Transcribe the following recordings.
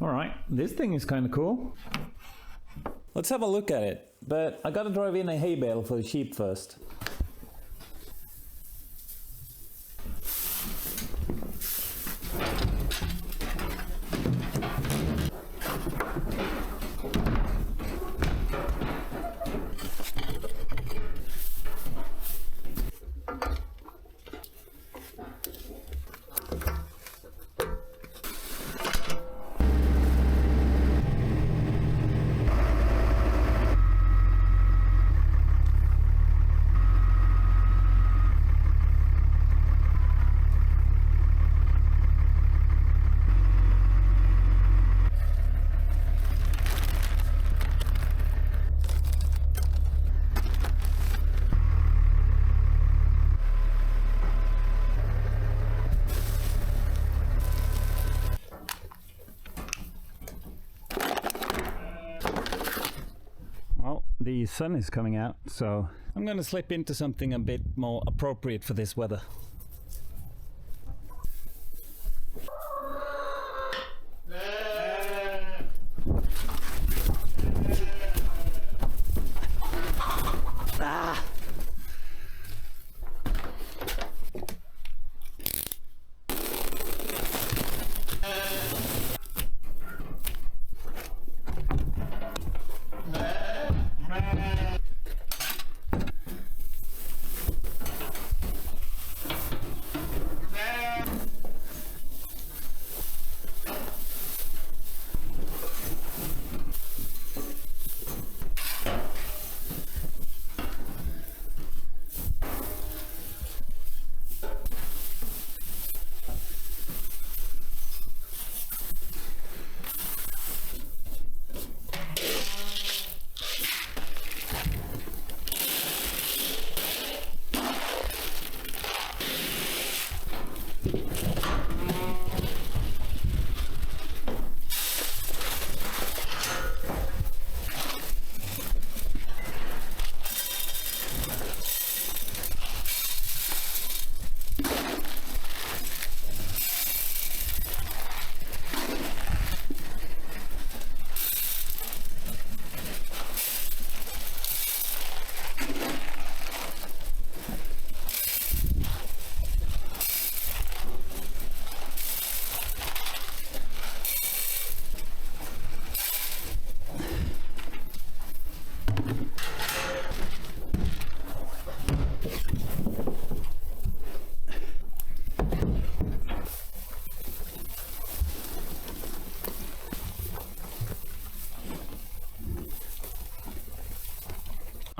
All right, this thing is kind of cool. Let's have a look at it, but I gotta drive in a hay bale for the sheep first. The sun is coming out, so I'm gonna slip into something a bit more appropriate for this weather.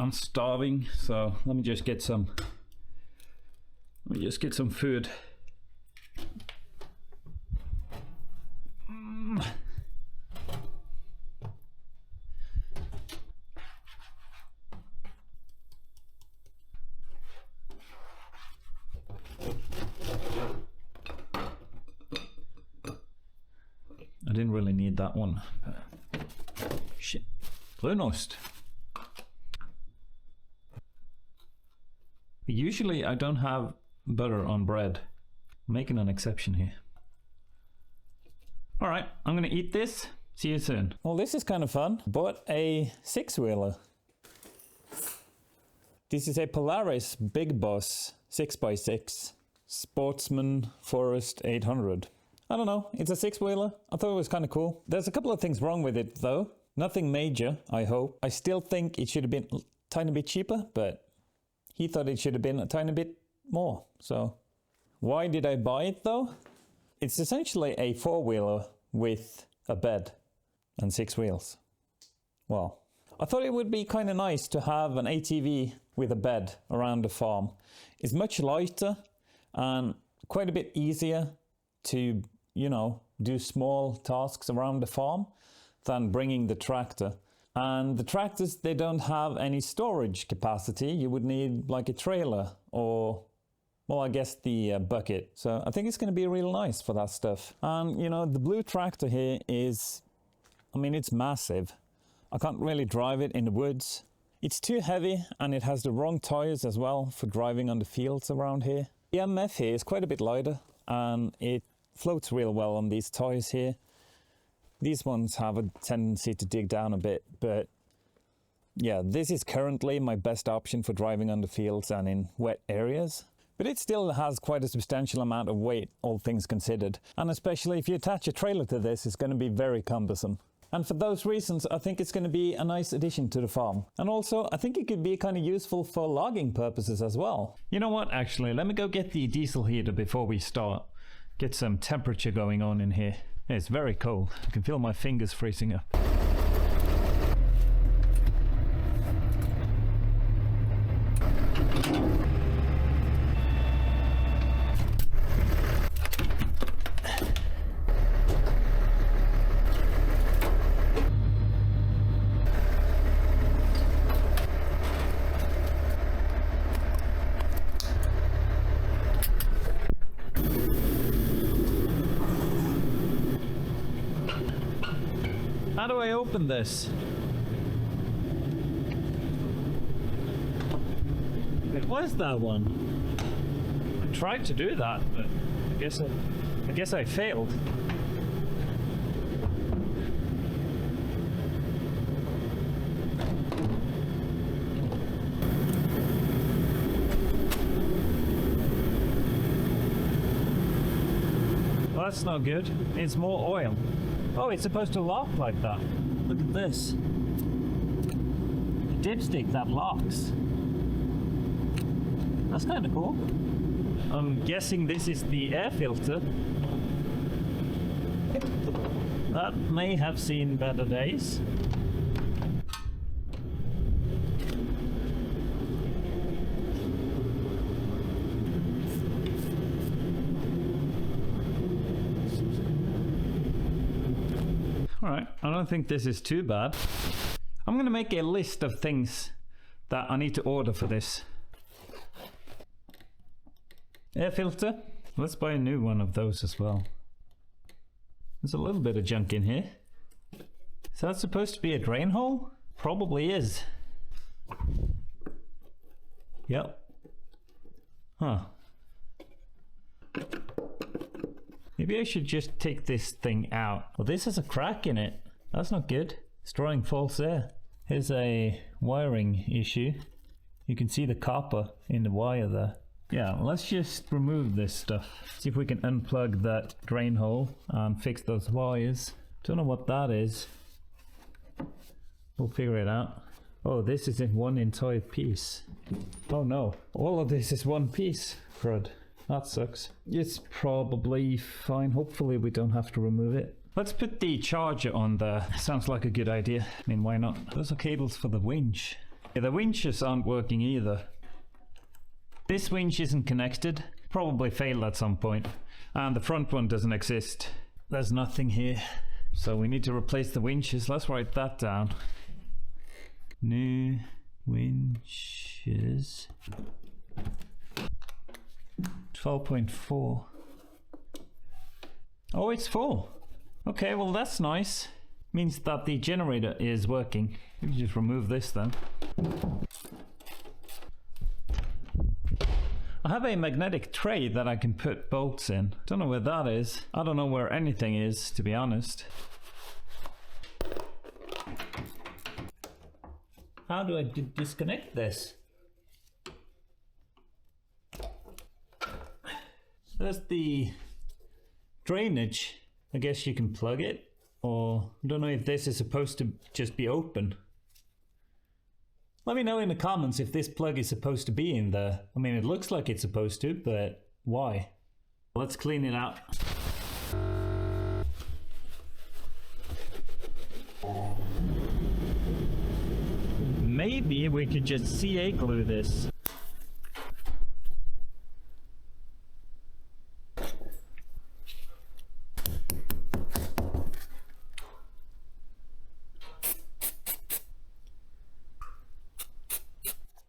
I'm starving, so let me just get some food. I didn't really need that one. Shit. Brunost. Usually I don't have butter on bread. I'm making an exception here. All right, I'm gonna eat this. See you soon. Well, this is kind of fun. Bought a 6-wheeler. This is a Polaris Big Boss 6x6 Sportsman Forest 800. I don't know, it's a 6-wheeler. I thought it was kind of cool. There's a couple of things wrong with it though. Nothing major, I hope. I still think it should have been a tiny bit cheaper, but he thought it should have been a tiny bit more. So why did I buy it though? It's essentially a 4-wheeler with a bed and 6 wheels. Well, I thought it would be kind of nice to have an ATV with a bed around the farm. It's much lighter and quite a bit easier to, you know, do small tasks around the farm than bringing the tractor. And the tractors, they don't have any storage capacity. You would need like a trailer or, well, I guess the bucket. So I think it's going to be real nice for that stuff. And, you know, the blue tractor here is, I mean, it's massive. I can't really drive it in the woods. It's too heavy and it has the wrong tires as well for driving on the fields around here. The MF here is quite a bit lighter and it floats real well on these tires here. These ones have a tendency to dig down a bit, but yeah, this is currently my best option for driving on the fields and in wet areas. But it still has quite a substantial amount of weight, all things considered. And especially if you attach a trailer to this, it's going to be very cumbersome. And for those reasons, I think it's going to be a nice addition to the farm. And also, I think it could be kind of useful for logging purposes as well. You know what, actually, let me go get the diesel heater before we start. Get some temperature going on in here. It's very cold. I can feel my fingers freezing up. How do I open this? What is that one? I tried to do that, but I guess I failed. Well, that's not good. It's more oil. Oh, it's supposed to lock like that. Look at this. The dipstick that locks. That's kind of cool. I'm guessing this is the air filter. That may have seen better days. Alright, I don't think this is too bad. I'm going to make a list of things that I need to order for this. Air filter. Let's buy a new one of those as well. There's a little bit of junk in here. Is that supposed to be a drain hole? Probably is. Yep. Huh. Maybe I should just take this thing out. Well, this has a crack in it. That's not good. It's drawing false air. Here's a wiring issue. You can see the copper in the wire there. Yeah, let's just remove this stuff. See if we can unplug that drain hole and fix those wires. Don't know what that is. We'll figure it out. Oh, this is in one entire piece. Oh no, all of this is one piece. Crud. That sucks. It's probably fine. Hopefully we don't have to remove it. Let's put the charger on there. Sounds like a good idea. I mean, why not? Those are cables for the winch. Yeah, the winches aren't working either. This winch isn't connected. Probably failed at some point. And the front one doesn't exist. There's nothing here. So we need to replace the winches. Let's write that down. New winches. 12.4. Oh, it's full. Okay, well that's nice. Means that the generator is working. Let me just remove this then. I have a magnetic tray that I can put bolts in. Don't know where that is. I don't know where anything is, to be honest. How do I disconnect this? There's the drainage. I guess you can plug it, or I don't know if this is supposed to just be open. Let me know in the comments if this plug is supposed to be in there. I mean, it looks like it's supposed to, but why? Let's clean it out. Maybe we could just CA glue this.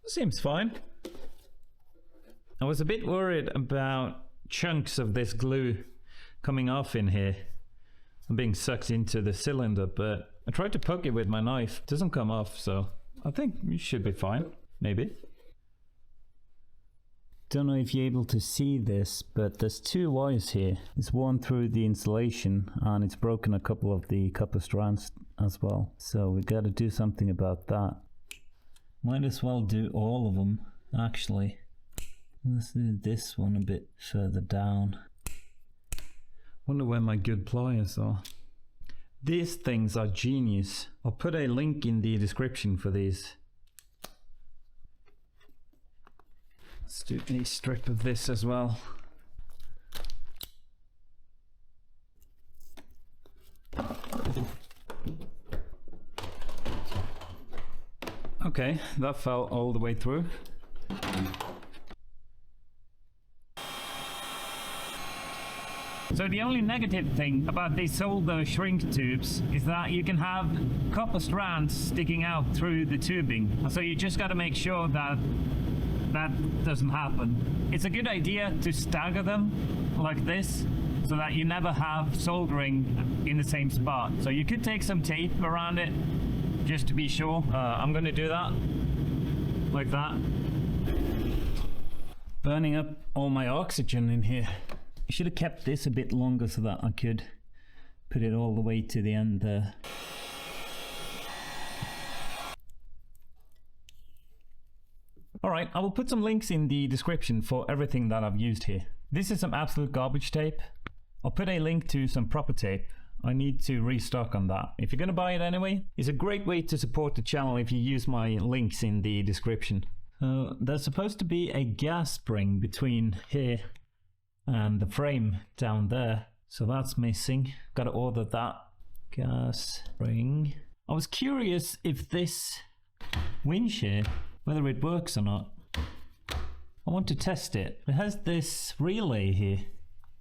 Seems fine. I was a bit worried about chunks of this glue coming off in here and being sucked into the cylinder, but I tried to poke it with my knife. It doesn't come off, so I think it should be fine. Maybe. Don't know if you're able to see this, but there's two wires here. It's one through the insulation and it's broken a couple of the copper strands as well. So we got to do something about that. Might as well do all of them actually. Let's do this one a bit further down. Wonder where my good pliers are. These things are genius. I'll put a link in the description for these. Let's do a strip of this as well. Okay, that fell all the way through. So the only negative thing about these solder shrink tubes is that you can have copper strands sticking out through the tubing. So you just got to make sure that that doesn't happen. It's a good idea to stagger them like this so that you never have soldering in the same spot. So you could take some tape around it just to be sure. I'm going to do that like that. Burning up all my oxygen in here. I should have kept this a bit longer so that I could put it all the way to the end there. Alright, I will put some links in the description for everything that I've used here. This is some absolute garbage tape. I'll put a link to some proper tape. I need to restock on that. If you're gonna buy it anyway, it's a great way to support the channel if you use my links in the description. There's supposed to be a gas spring between here and the frame down there. So that's missing. Gotta order that gas spring. I was curious if this winch here, whether it works or not. I want to test it. It has this relay here,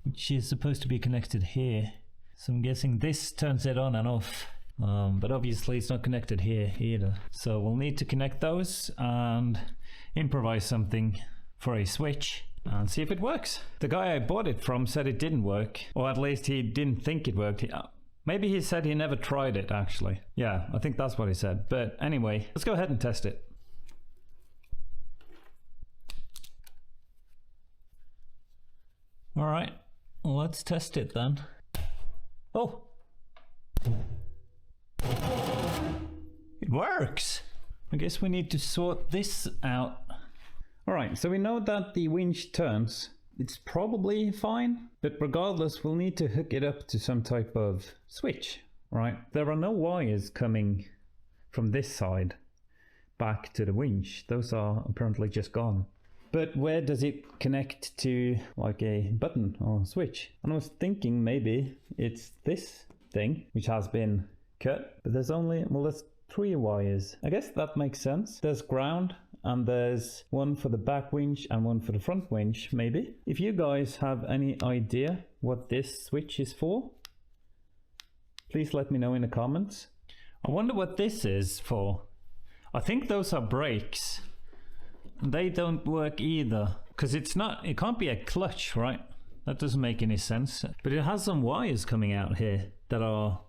which is supposed to be connected here. So I'm guessing this turns it on and off. But obviously it's not connected here either. So we'll need to connect those and improvise something for a switch and see if it works. The guy I bought it from said it didn't work, or at least he didn't think it worked. Maybe he said he never tried it actually. Yeah, I think that's what he said. But anyway, let's go ahead and test it. All right, let's test it then. Oh, it works. I guess we need to sort this out. All right, so we know that the winch turns. It's probably fine, but regardless, we'll need to hook it up to some type of switch, right? There are no wires coming from this side back to the winch. Those are apparently just gone. But where does it connect to, like a button or switch? And I was thinking maybe it's this thing, which has been cut, but there's only, well, there's 3 wires. I guess that makes sense. There's ground, and there's one for the back winch and one for the front winch, maybe. If you guys have any idea what this switch is for, please let me know in the comments. I wonder what this is for. I think those are brakes. They don't work either, because it can't be a clutch, right? That doesn't make any sense. But it has some wires coming out here that are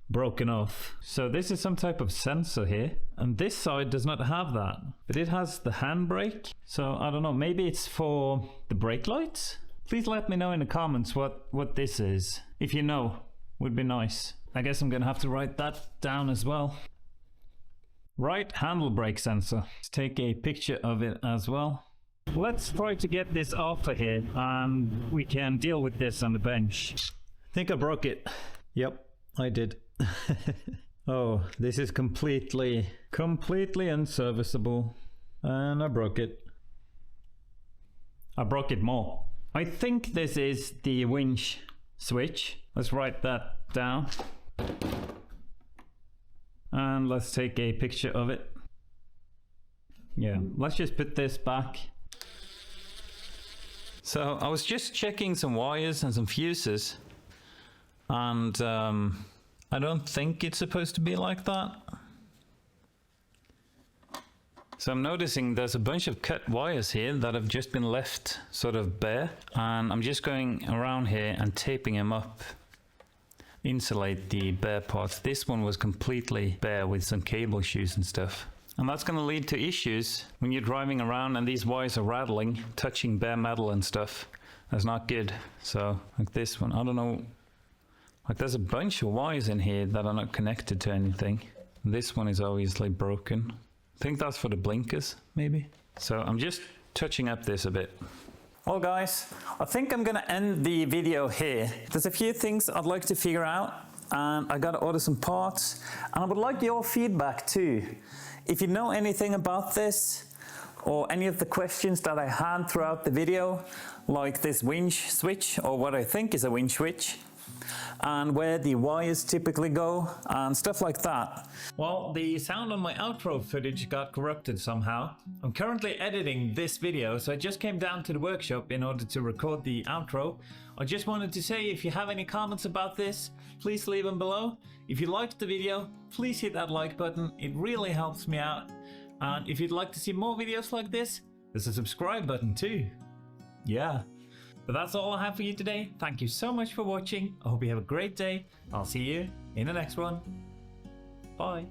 broken off. So this is some type of sensor here, and this side does not have that, but it has the handbrake. So I don't know, maybe it's for the brake lights? Please let me know in the comments what this is. If you know, would be nice. I guess I'm gonna have to write that down as well. Right handle brake sensor. Let's take a picture of it as well. Let's try to get this off of here and we can deal with this on the bench. I think I broke it. Yep, I did. Oh, this is completely unserviceable. And I broke it. I broke it more. I think this is the winch switch. Let's write that down. And let's take a picture of it. Yeah, let's just put this back. So I was just checking some wires and some fuses, and I don't think it's supposed to be like that. So I'm noticing there's a bunch of cut wires here that have just been left sort of bare, and I'm just going around here and taping them up. Insulate the bare parts. This one was completely bare with some cable shoes and stuff. And that's going to lead to issues when you're driving around and these wires are rattling, touching bare metal and stuff. That's not good. So like this one, I don't know, like there's a bunch of wires in here that are not connected to anything. This one is obviously broken. I think that's for the blinkers, maybe. So I'm just touching up this a bit. Well guys, I think I'm gonna end the video here. There's a few things I'd like to figure out, and I gotta order some parts, and I would like your feedback too. If you know anything about this, or any of the questions that I had throughout the video, like this winch switch, or what I think is a winch switch, and where the wires typically go, and stuff like that. Well, the sound on my outro footage got corrupted somehow. I'm currently editing this video, so I just came down to the workshop in order to record the outro. I just wanted to say, if you have any comments about this, please leave them below. If you liked the video, please hit that like button, it really helps me out. And if you'd like to see more videos like this, there's a subscribe button too. Yeah. But that's all I have for you today. Thank you so much for watching. I hope you have a great day. I'll see you in the next one. Bye.